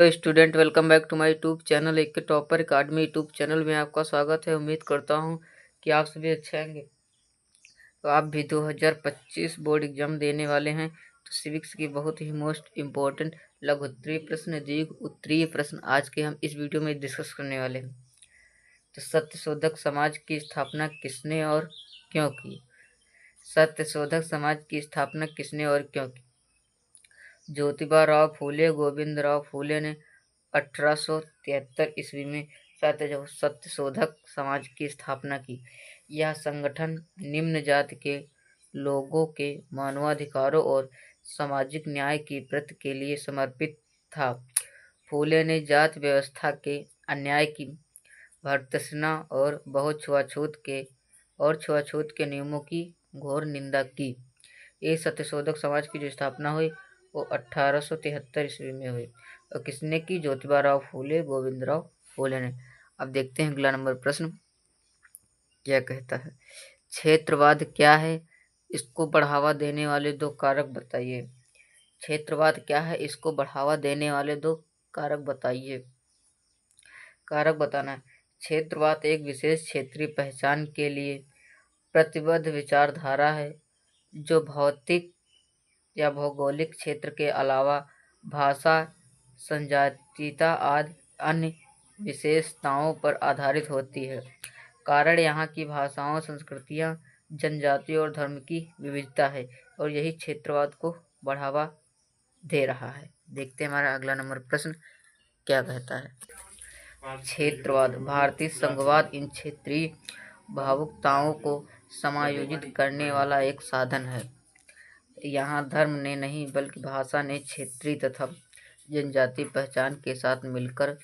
तो student welcome back to my YouTube channel एक के टॉपर अकाडमी यूट्यूब चैनल में आपका स्वागत है। उम्मीद करता हूं कि आप सभी अच्छे होंगे। तो आप भी 2025 बोर्ड एग्जाम देने वाले हैं तो सिविक्स की बहुत ही मोस्ट इम्पोर्टेंट लघु उत्तरीय प्रश्न दीर्घ उत्तरीय प्रश्न आज के हम इस वीडियो में डिस्कस करने वाले हैं। तो सत्यशोधक समाज की स्थापना किसने और क्यों की? सत्यशोधक समाज की स्थापना किसने और क्यों की? ज्योतिबा राव फूले गोविंद राव फूले ने 1873 ईस्वी में सत्यशोधक समाज की स्थापना की। यह संगठन निम्न जाति के लोगों के मानवाधिकारों और सामाजिक न्याय की व्रत के लिए समर्पित था। फूले ने जाति व्यवस्था के अन्याय की भर्त्सना और छुआछूत के नियमों की घोर निंदा की। ये सत्यशोधक समाज की जो स्थापना हुई वो 1873 ईस्वी में हुई और किसने की? ज्योतिबा राव फूले गोविंद राव फूले ने। अब देखते हैं अगला नंबर प्रश्न क्या कहता है। क्षेत्रवाद क्या है? इसको बढ़ावा देने वाले दो कारक बताइए। क्षेत्रवाद क्या है? इसको बढ़ावा देने वाले दो कारक बताइए। कारक बताना है। क्षेत्रवाद एक विशेष क्षेत्रीय पहचान के लिए प्रतिबद्ध विचारधारा है जो भौतिक या भौगोलिक क्षेत्र के अलावा भाषा, जनजातीयता आदि अन्य विशेषताओं पर आधारित होती है। कारण यहाँ की भाषाओं, संस्कृतियाँ, जनजाति और धर्म की विविधता है और यही क्षेत्रवाद को बढ़ावा दे रहा है। देखते हैं हमारा अगला नंबर प्रश्न क्या कहता है। क्षेत्रवाद भारतीय संघवाद इन क्षेत्रीय भावुकताओं को समायोजित करने वाला एक साधन है। यहाँ धर्म ने नहीं बल्कि भाषा ने क्षेत्रीय तथा जनजातीय पहचान के साथ मिलकर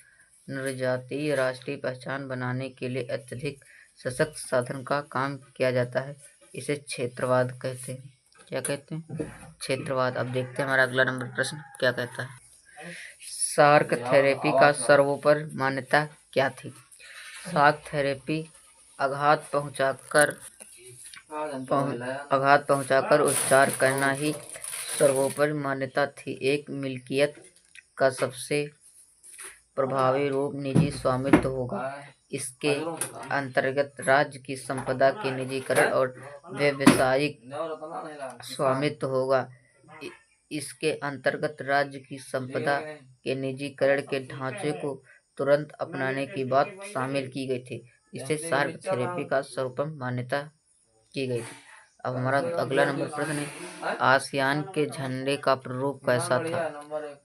नृजातीय राष्ट्रीय पहचान बनाने के लिए अत्यधिक सशक्त साधन का काम किया जाता है। इसे क्षेत्रवाद कहते हैं। क्या कहते हैं? क्षेत्रवाद। अब देखते हैं हमारा अगला नंबर प्रश्न क्या कहता है। शार्क थेरेपी का सर्वोपरि मान्यता क्या थी? शार्क थेरेपी आघात पहुंचाकर उपचार करना ही सर्वोपरि मान्यता थी। एक मिल्कियत का सबसे प्रभावी रूप निजी स्वामित्व होगा। इसके अंतर्गत राज्य की संपदा के निजीकरण और व्यावसायिक स्वामित्व होगा। इसके अंतर्गत राज्य की संपदा के निजीकरण के ढांचे को तुरंत अपनाने की बात शामिल की गई थी। इसे शार्क थेरेपी का सर्वोपरि मान्यता की गई थी। अब हमारा अगला नंबर प्रश्न है। आसियान के झंडे का प्रारूप कैसा था?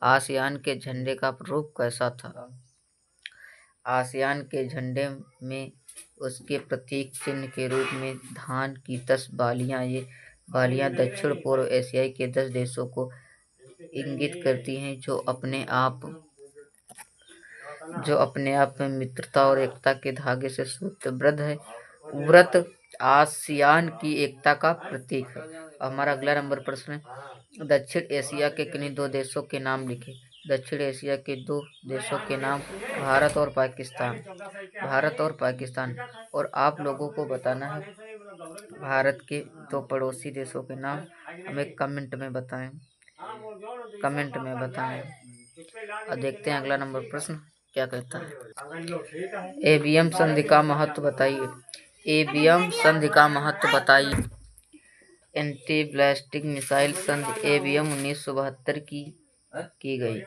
आसियान के झंडे का प्रारूप कैसा था? आसियान के झंडे में उसके प्रतीक चिन्ह के रूप में धान की 10 बालियां। ये बालियां दक्षिण पूर्व एशिया के 10 देशों को इंगित करती हैं जो अपने आप में मित्रता और एकता के धागे से सूत्रबद्ध है। व्रत आसियान की एकता का प्रतीक है। हमारा अगला नंबर प्रश्न है। दक्षिण एशिया के किन्हीं दो देशों के नाम लिखे। दक्षिण एशिया के दो देशों के नाम भारत और पाकिस्तान। भारत और पाकिस्तान। और आप लोगों को बताना है भारत के दो पड़ोसी देशों के नाम हमें कमेंट में बताएं। और देखते हैं अगला नंबर प्रश्न क्या कहता है। एबीएम संधि का महत्व बताइए। एबीएम संधि का महत्व बताइए। एंटी बैलिस्टिक मिसाइल संधि एबीएम 1972 की गई।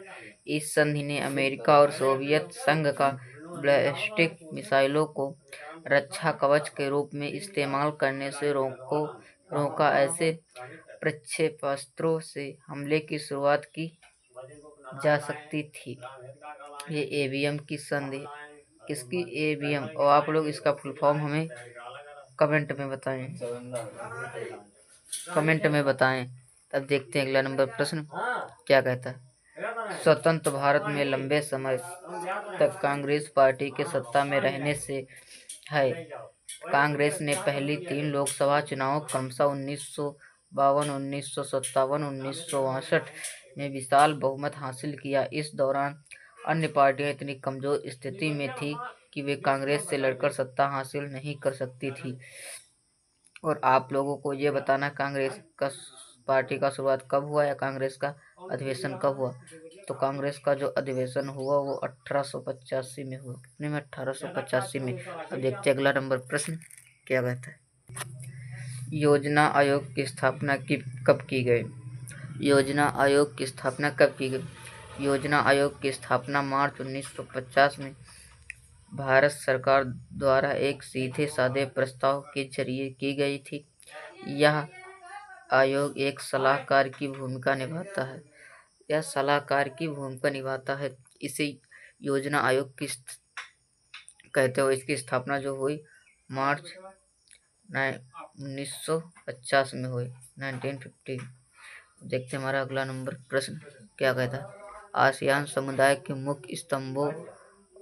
इस संधि ने अमेरिका और सोवियत संघ का बैलिस्टिक मिसाइलों को रक्षा कवच के रूप में इस्तेमाल करने से रोका। ऐसे प्रक्षेपास्त्रों से हमले की शुरुआत की जा सकती थी। ये एबीएम की संधि किसकी? एबीएम। और आप लोग इसका फुल फॉर्म हमें कमेंट में बताएं। तब देखते हैं अगला नंबर प्रश्न क्या कहता है। स्वतंत्र भारत में लंबे समय तक कांग्रेस पार्टी के सत्ता में रहने से है। कांग्रेस ने पहली 3 लोकसभा चुनाव क्रमशः 1952, 1957, 1962 में विशाल बहुमत हासिल किया। इस दौरान अन्य पार्टियां इतनी कमजोर स्थिति में थी कि वे कांग्रेस से लड़कर सत्ता हासिल नहीं कर सकती थी। और आप लोगों को ये बताना कांग्रेस का पार्टी का शुरुआत कब हुआ या कांग्रेस का अधिवेशन कब हुआ। तो कांग्रेस का जो अधिवेशन हुआ वो 1885 में हुआ। कितने में? 1885 में। अब देखते हैं अगला नंबर प्रश्न क्या कहता है। योजना आयोग की स्थापना कब की गई? योजना आयोग की स्थापना कब की गई? योजना आयोग की स्थापना मार्च 1950 में भारत सरकार द्वारा एक सीधे साधे प्रस्ताव के जरिए की गई थी। यह आयोग एक सलाहकार की भूमिका निभाता है। यह सलाहकार की भूमिका निभाता है। इसे योजना आयोग की कहते हो। इसकी स्थापना जो हुई मार्च 1950 में हुई, 1950। देखते हैं हमारा अगला नंबर प्रश्न क्या कहता है। आसियान समुदाय के मुख्य स्तंभों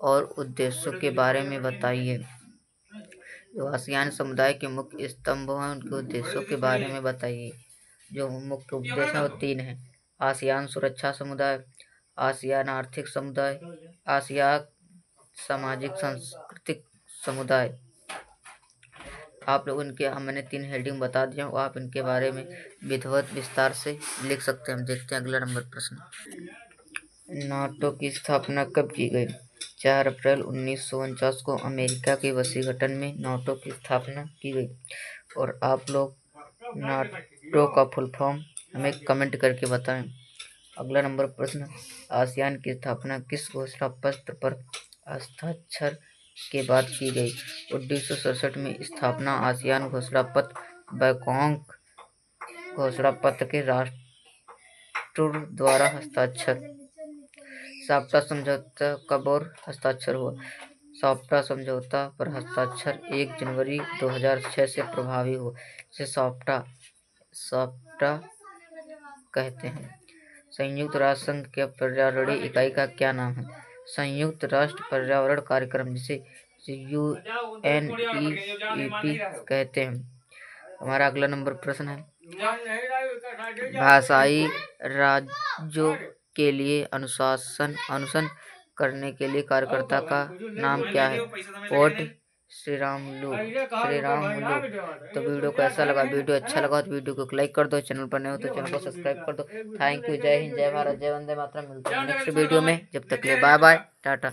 और उद्देश्यों के बारे में बताइए। जो आसियान समुदाय के मुख्य स्तंभ हैं उनके उद्देश्यों के बारे में बताइए। जो मुख्य उद्देश्य है वो 3 हैं। आसियान सुरक्षा समुदाय, आसियान आर्थिक समुदाय, आसियान सामाजिक सांस्कृतिक समुदाय। आप लोग इनके मैंने 3 हेडिंग बता दिया, वो आप इनके बारे में विधिवत विस्तार से लिख सकते हैं। हम देखते हैं अगला नंबर प्रश्न। नाटो की स्थापना कब की गई? 4 अप्रैल 1949 को अमेरिका के वाशिंगटन में नाटो की स्थापना की गई। और आप लोग नाटो का फुल फॉर्म हमें कमेंट करके बताएं। अगला नंबर प्रश्न। आसियान की स्थापना किस घोषणा पत्र पर हस्ताक्षर के बाद की गई? 1967 में स्थापना आसियान घोषणा पत्र बैंकॉक घोषणा पत्र के राष्ट्रों द्वारा हस्ताक्षर। साप्ता समझौता कब और हस्ताक्षर हुआ? साप्ता समझौता पर हस्ताक्षर 1 जनवरी 2006 से प्रभावी हुआ। इसे साप्टा कहते हैं। संयुक्त राष्ट्र संघ के पर्यावरणीय इकाई का क्या नाम है? संयुक्त राष्ट्र पर्यावरण कार्यक्रम, जिसे UNEP कहते हैं। हमारा अगला नंबर प्रश्न है। भाषाई राज्यों के लिए अनुसंधान करने के लिए कार्यकर्ता का नाम क्या है? पोर्ट श्रीरामुलु। तो वीडियो को ऐसा लगा, वीडियो अच्छा लगा तो वीडियो को लाइक कर दो, चैनल पर नए हो तो चैनल को सब्सक्राइब कर दो। Thank you. जय हिंद, जय भारत, जय वंदे मातरम। मिलते हैं नेक्स्ट वीडियो में। जब तक के लिए बाय बाय, टाटा।